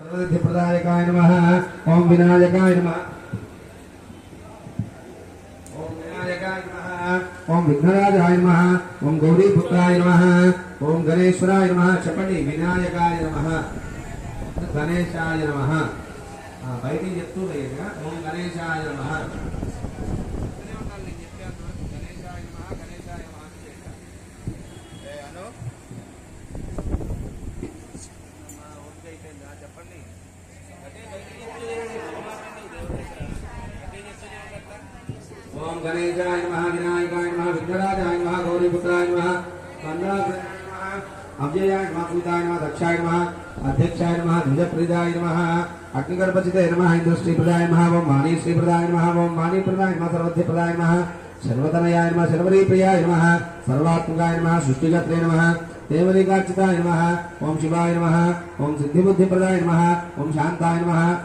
प्रदायकाय नमः। ओम विनायकाय नमः। ओम विनायकाय नमः। ओम विघ्नराजाय नमः। ओम गौरीपुत्राय नमः। ओम गणेश्वराय नमः। चपटी विनायकाय नमः। गणेशाय नमः। बैठी చెప్తూ లేగా ఓం గణేశాయ నమః। ओम गणेशाय नमः। विनायकाय नमः। विघ्नराजाय नमः। गौरीपुत्राय नमः। कंदाय नमः। अव्ययाय नमः। पूताय नमः। दक्षाय नमः। अध्यक्षाय नमः। ध्वजप्रदाय नमः। अग्निगर्भचिते नमः। इंद्रश्रीप्रदाय नमः। ओम वाणीश्रीप्रदाय नमः। ओम वाणीप्रदाय नमः। सर्वध्यप्रदाय नमः। सर्वतनयाय नमः। सर्वरीप्रियाय नमः। सर्वात्मकाय नमः। सृष्टिकर्त्रे नमः। देवरीकार्चिताय नमः। ओम शिवाय नमः। ओम सिद्धिबुद्धिप्रदाय नमः। ओम शांताय नमः।